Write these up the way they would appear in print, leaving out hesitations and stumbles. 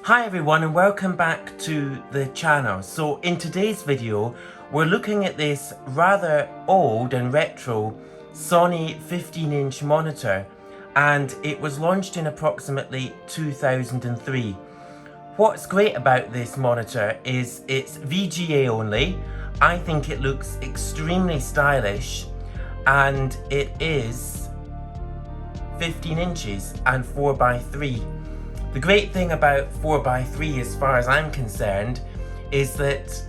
Hi everyone and welcome back to the channel. So in today's video we're looking at this rather old and retro Sony 15-inch monitor, and it was launched in approximately 2003. What's great about this monitor is it's VGA only. I think it looks extremely stylish and it is 15 inches and 4x3. The great thing about 4x3 as far as I'm concerned is that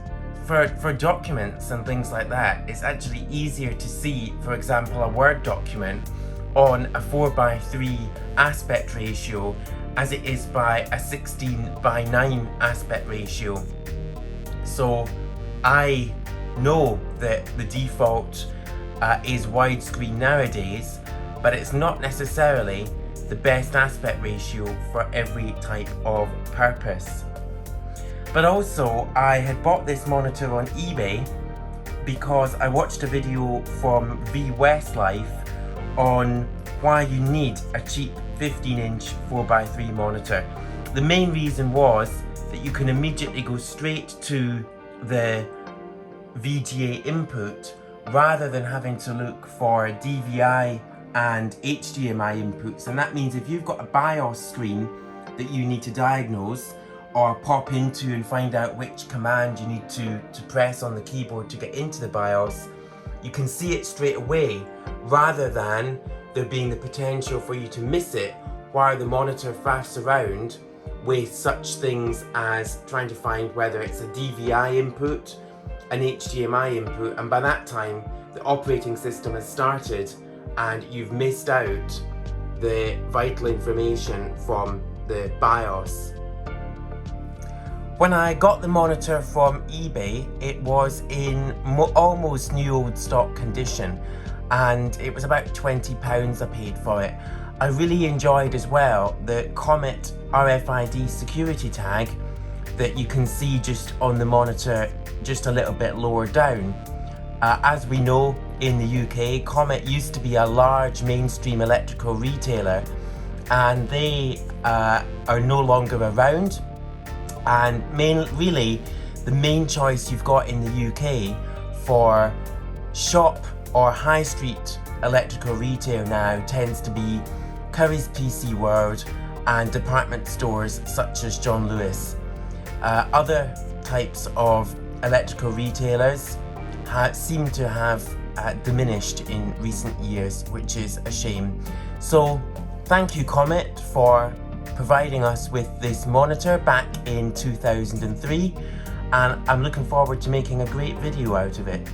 for documents and things like that, it's actually easier to see, for example, a Word document on a 4x3 aspect ratio as it is by a 16:9 aspect ratio. So I know that the default is widescreen nowadays, but it's not necessarily the best aspect ratio for every type of purpose. But also, I had bought this monitor on eBay because I watched a video from VWestlife on why you need a cheap 15-inch 4x3 monitor. The main reason was that you can immediately go straight to the VGA input rather than having to look for DVI and HDMI inputs. And that means if you've got a BIOS screen that you need to diagnose or pop into and find out which command you need to press on the keyboard to get into the BIOS, you can see it straight away rather than there being the potential for you to miss it while the monitor faffs around with such things as trying to find whether it's a DVI input, an HDMI input, and by that time the operating system has started and you've missed out the vital information from the BIOS. When I got the monitor from eBay, it was in almost new old stock condition, and it was about £20 I paid for it. I really enjoyed as well the Comet RFID security tag that you can see just on the monitor just a little bit lower down. As we know, in the UK, Comet used to be a large mainstream electrical retailer, and they are no longer around. And really, the main choice you've got in the UK for shop or high street electrical retail now tends to be Curry's PC World and department stores such as John Lewis. Other types of electrical retailers seem to have diminished in recent years, which is a shame. So thank you, Comet, for providing us with this monitor back in 2003, and I'm looking forward to making a great video out of it.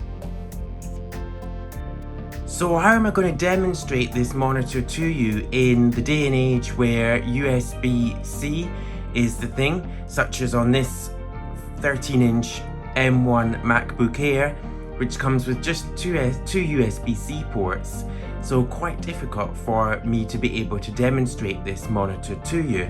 So how am I going to demonstrate this monitor to you in the day and age where USB-C is the thing, such as on this 13-inch M1 MacBook Air, which comes with just two USB-C ports, so quite difficult for me to be able to demonstrate this monitor to you.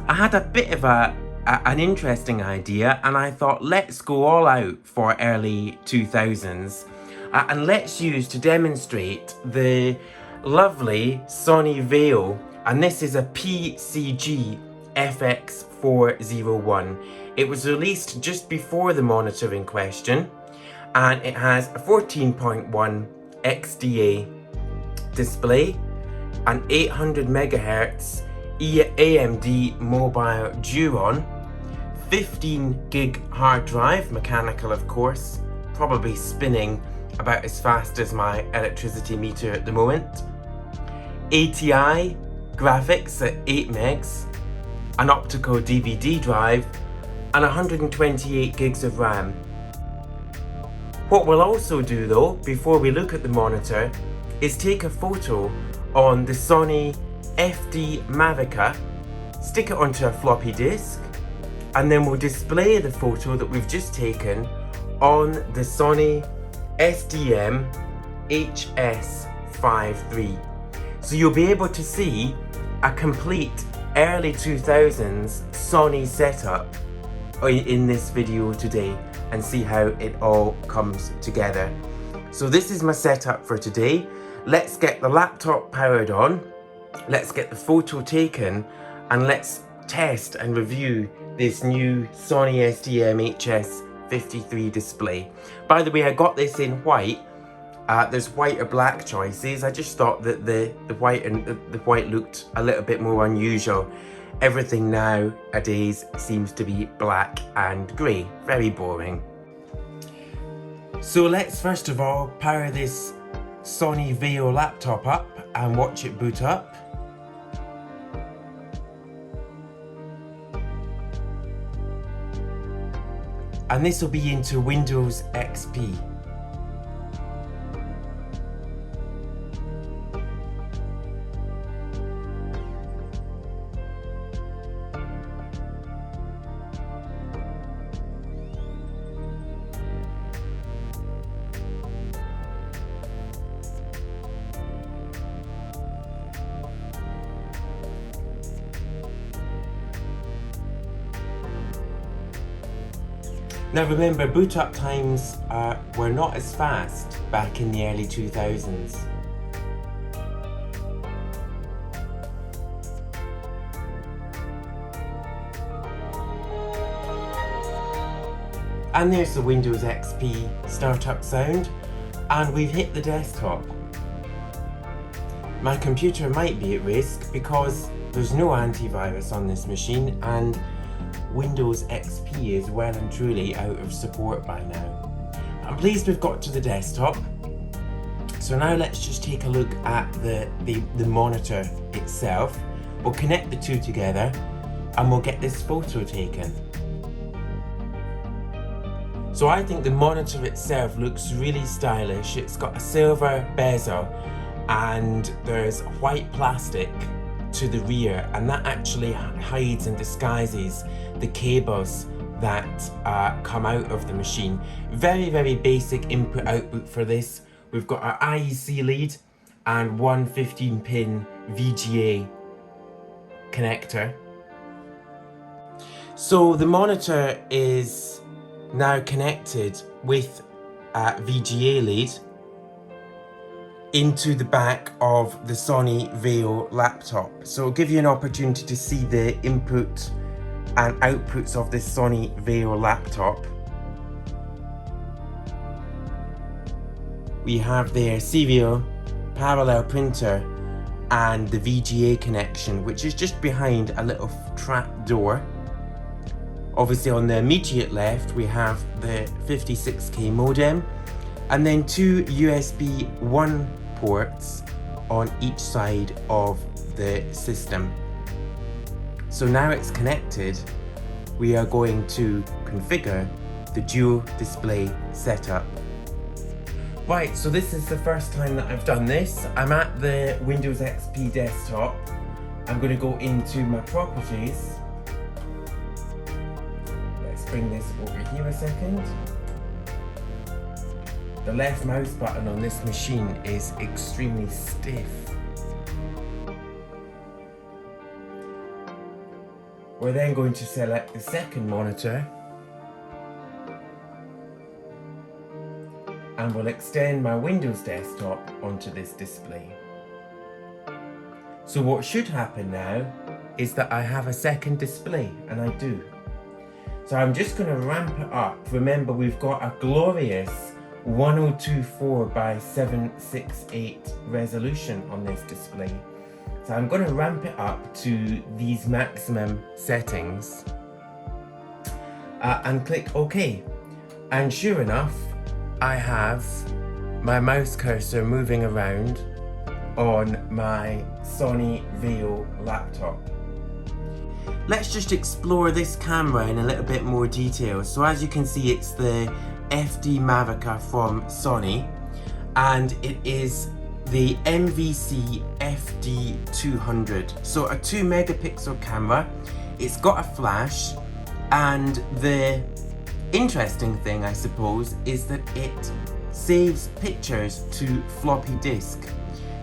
I had a bit of an interesting idea, and I thought, let's go all out for early 2000s and let's use to demonstrate the lovely Sony VAIO, and this is a PCG FX401. It was released just before the monitor in question, and it has a 14.1 XDA display, an 800 MHz AMD mobile Duron, 15 gig hard drive, mechanical of course, probably spinning about as fast as my electricity meter at the moment, ATI graphics at 8 megs, an optical DVD drive, and 128 gigs of RAM. What we'll also do though, before we look at the monitor, is take a photo on the Sony Mavica, stick it onto a floppy disk, and then we'll display the photo that we've just taken on the Sony SDM HS53. So you'll be able to see a complete early 2000s Sony setup in this video today and see how it all comes together. So this is my setup for today. Let's get the laptop powered on, let's get the photo taken, and let's test and review this new Sony SDM-HS53 display. By the way, I got this in white. There's white or black choices. I just thought that the white looked a little bit more unusual. Everything nowadays seems to be black and grey. Very boring. So let's first of all power this Sony VAIO laptop up and watch it boot up. And this will be into Windows XP. Now remember, boot up times were not as fast back in the early 2000s. And there's the Windows XP startup sound, and we've hit the desktop. My computer might be at risk because there's no antivirus on this machine, and Windows XP is well and truly out of support by now. I'm pleased we've got to the desktop. So now let's just take a look at the monitor itself. We'll connect the two together and we'll get this photo taken. So I think the monitor itself looks really stylish. It's got a silver bezel and there's white plastic to the rear, and that actually hides and disguises the cables that come out of the machine. Very basic input output for this. We've got our IEC lead and one 15-pin VGA connector. So the monitor is now connected with a VGA lead into the back of the Sony VAIO laptop. So it'll give you an opportunity to see the input and outputs of this Sony VAIO laptop. We have their serial parallel printer and the VGA connection, which is just behind a little trap door. Obviously on the immediate left we have the 56K modem, and then two USB 1 ports on each side of the system. So now it's connected, we are going to configure the dual display setup. Right, so this is the first time that I've done this. I'm at the Windows XP desktop. I'm going to go into my properties. Let's bring this over here a second. The left mouse button on this machine is extremely stiff. We're then going to select the second monitor and we'll extend my Windows desktop onto this display. So what should happen now is that I have a second display, and I do. So I'm just going to ramp it up. Remember, we've got a glorious 1024 by 768 resolution on this display. So I'm going to ramp it up to these maximum settings and click OK. And sure enough, I have my mouse cursor moving around on my Sony VAIO laptop. Let's just explore this camera in a little bit more detail. So as you can see, it's the FD Mavica from Sony, and it is the MVC FD200. So a 2 megapixel camera, it's got a flash, and the interesting thing, I suppose, is that it saves pictures to floppy disk.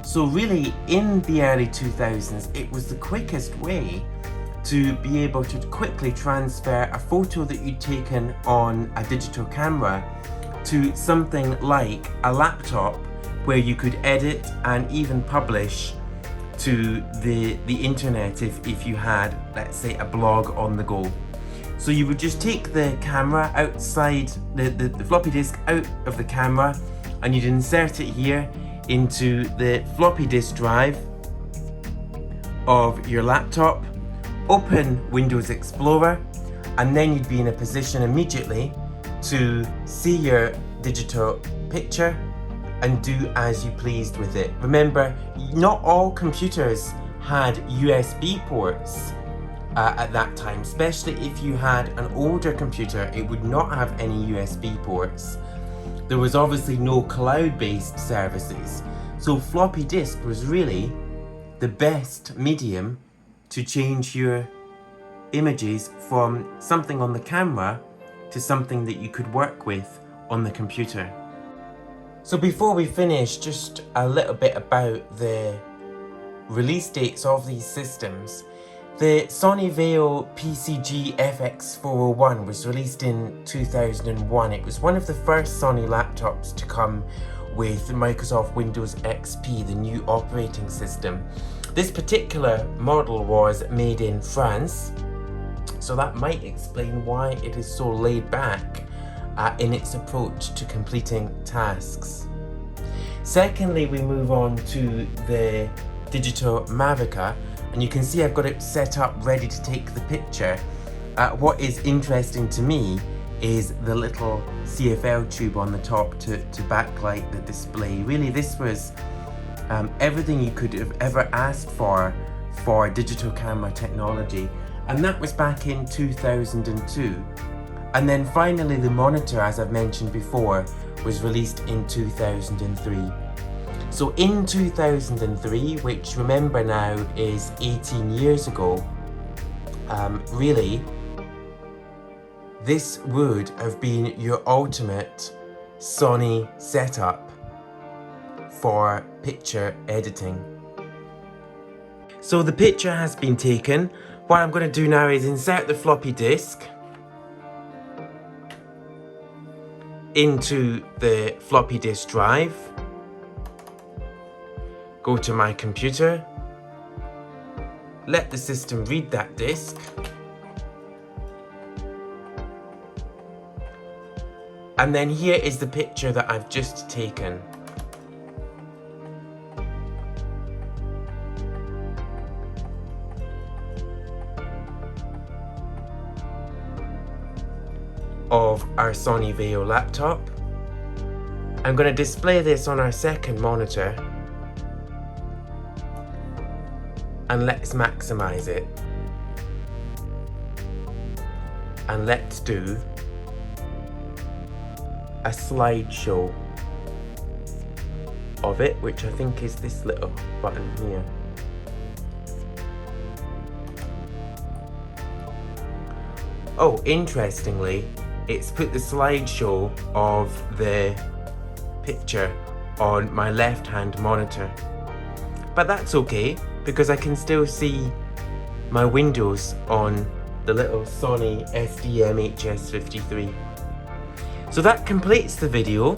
So really, in the early 2000s, it was the quickest way to be able to quickly transfer a photo that you'd taken on a digital camera to something like a laptop, where you could edit and even publish to the internet if you had, let's say, a blog on the go. So you would just take the camera outside, the floppy disk out of the camera, and you'd insert it here into the floppy disk drive of your laptop, open Windows Explorer, and then you'd be in a position immediately to see your digital picture and do as you pleased with it. Remember, not all computers had USB ports at that time, especially if you had an older computer, it would not have any USB ports. There was obviously no cloud-based services, so floppy disk was really the best medium to change your images from something on the camera to something that you could work with on the computer. So before we finish, just a little bit about the release dates of these systems. The Sony VAIO PCG FX401 was released in 2001. It was one of the first Sony laptops to come with Microsoft Windows XP, the new operating system. This particular model was made in France, so that might explain why it is so laid back in its approach to completing tasks. Secondly, we move on to the Digital Mavica, and you can see I've got it set up ready to take the picture. What is interesting to me is the little CFL tube on the top to backlight the display. Really, this was everything you could have ever asked for digital camera technology, and that was back in 2002. And then finally the monitor, as I've mentioned before, was released in 2003. So in 2003, which remember now is 18 years ago, really, this would have been your ultimate Sony setup for picture editing. So the picture has been taken. What I'm going to do now is insert the floppy disk into the floppy disk drive, go to my computer, let the system read that disk, and then here is the picture that I've just taken. Of our Sony VAIO laptop. I'm going to display this on our second monitor, and let's maximize it, and let's do a slideshow of it, which I think is this little button here. Oh, interestingly, it's put the slideshow of the picture on my left-hand monitor. But that's okay, because I can still see my windows on the little Sony SDM-HS53. So that completes the video.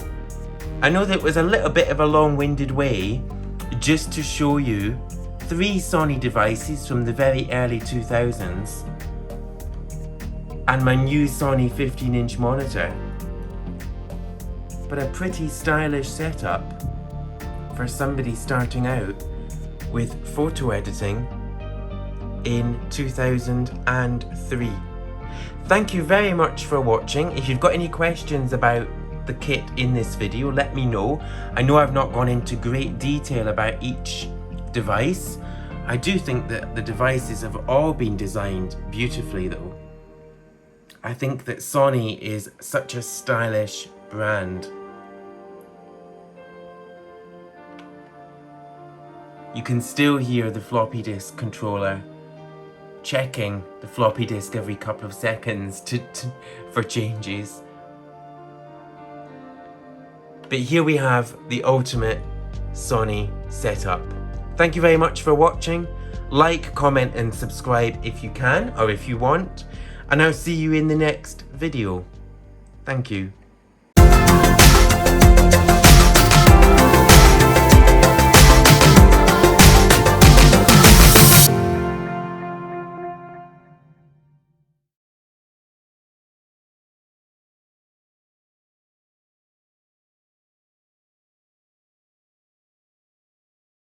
I know that it was a little bit of a long-winded way just to show you 3 Sony devices from the very early 2000s and my new Sony 15-inch monitor. But a pretty stylish setup for somebody starting out with photo editing in 2003. Thank you very much for watching. If you've got any questions about the kit in this video, let me know. I know I've not gone into great detail about each device. I do think that the devices have all been designed beautifully though. I think that Sony is such a stylish brand. You can still hear the floppy disk controller checking the floppy disk every couple of seconds for changes. But here we have the ultimate Sony setup. Thank you very much for watching. Like, comment and subscribe if you can or if you want. And I'll see you in the next video. Thank you.